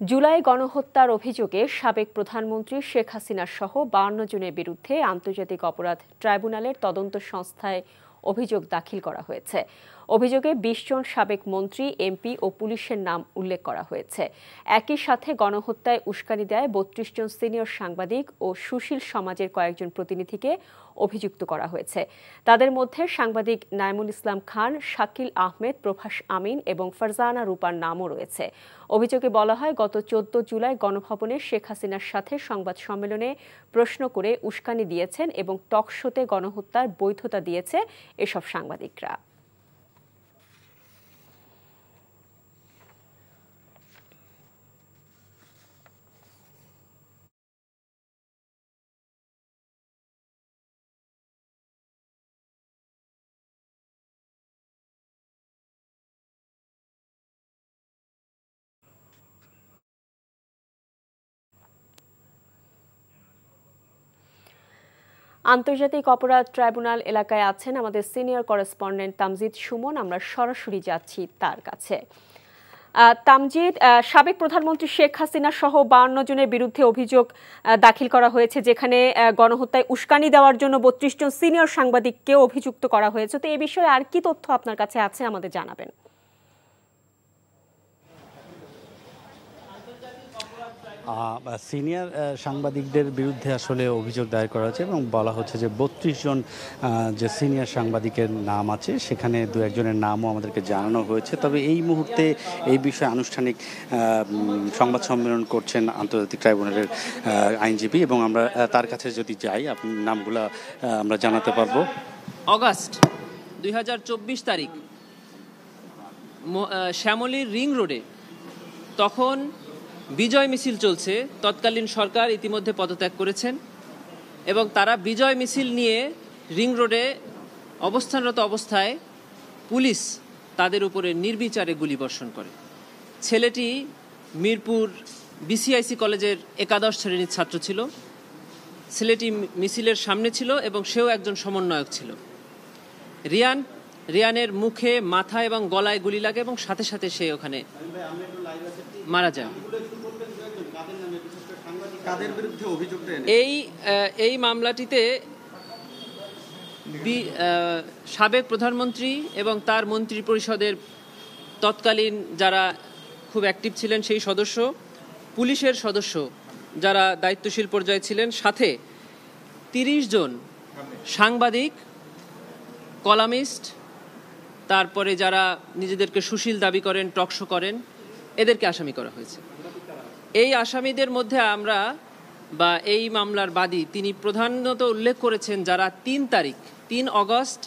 জুলাই গণহত্যার অভিযোগে সাবেক প্রধানমন্ত্রী শেখ হাসিনা সহ 52 জনের বিরুদ্ধে আন্তর্জাতিক অপরাধ ট্রাইব্যুনালের তদন্ত সংস্থায় অভিযোগ দাখিল করা হয়েছে। অভিযোগে 20 জন সাবেক মন্ত্রী, এমপি ও পুলিশের নাম উল্লেখ করা হয়েছে। একই সাথে গণহত্যায় উস্কানি দেয় 32 জন সিনিয়র সাংবাদিক ও সুশীল সমাজের কয়েকজন প্রতিনিধিকে অভিযুক্ত করা হয়েছে। তাদের মধ্যে সাংবাদিক নাইমুল ইসলাম খান, শাকিল আহমেদ, প্রভাস আমিন এবং ফারজানা রূপার নামও রয়েছে। অভিযোগে বলা হয়, গত 14 জুলাই গণভবনে শেখ হাসিনার সাথে সংবাদ সম্মেলনে প্রশ্ন করে উস্কানি দিয়েছেন এবং টকশোতে গণহত্যার বৈধতা দিয়েছে এসব সাংবাদিকরা। আন্তর্জাতিক অপরাধ ট্রাইব্যুনাল এলাকায় আছেন আমাদের সিনিয়র করেসপন্ডেন্ট তামজিদ সুমন। আমরা সরাসরি যাচ্ছি তার কাছে। তামজিদ, সাবেক প্রধানমন্ত্রী শেখ হাসিনা সহ 52 জনের বিরুদ্ধে অভিযোগ দাখিল করা হয়েছে, যেখানে গণহত্যায় উস্কানি দেওয়ার জন্য 32 জন সিনিয়র সাংবাদিককে অভিযুক্ত করা হয়েছে। তো এই বিষয়ে আর কি তথ্য আপনার কাছে আছে আমাদের জানাবেন। সিনিয়র সাংবাদিকদের বিরুদ্ধে আসলে অভিযোগ দায়ের করা হয়েছে এবং বলা হচ্ছে যে 32 জন যে সিনিয়র সাংবাদিকের নাম আছে, সেখানে দু একজনের নামও আমাদেরকে জানানো হয়েছে। তবে এই মুহূর্তে এই বিষয়ে আনুষ্ঠানিক সংবাদ সম্মেলন করছেন আন্তর্জাতিক ট্রাইব্যুনালের আইনজীবী, এবং আমরা তার কাছে যদি যাই আপনি নামগুলো আমরা জানাতে পারবো। অগাস্ট 2024 তারিখ শ্যামলীর রিং রোডে তখন বিজয় মিছিল চলছে। তৎকালীন সরকার ইতিমধ্যে পদত্যাগ করেছেন এবং তারা বিজয় মিছিল নিয়ে রিং রোডে অবস্থানরত অবস্থায় পুলিশ তাদের উপরে নির্বিচারে গুলিবর্ষণ করে। ছেলেটি মিরপুর বিসিআইসি কলেজের 11 শ্রেণীর ছাত্র ছিল। ছেলেটি মিছিলের সামনে ছিল এবং সেও একজন সমন্বয়ক ছিল। রিয়ানের মুখে, মাথা এবং গলায় গুলি লাগে এবং সাথে সাথে সে ওখানে মারা যায়। এই মামলাটিতে সাবেক প্রধানমন্ত্রী এবং তার মন্ত্রী পরিষদের তৎকালীন যারা খুব অ্যাক্টিভ ছিলেন সেই সদস্য, পুলিশের সদস্য যারা দায়িত্বশীল পর্যায়ে ছিলেন, সাথে 30 জন সাংবাদিক, কলামিস্ট, তারপরে যারা নিজেদেরকে সুশীল দাবি করেন, টকশো করেন, এদেরকে আসামি করা হয়েছে। এই আসামিদের মধ্যে আমরা এই মামলার বাদী তিনি প্রধানত উল্লেখ করেছেন যারা 3 অগস্ট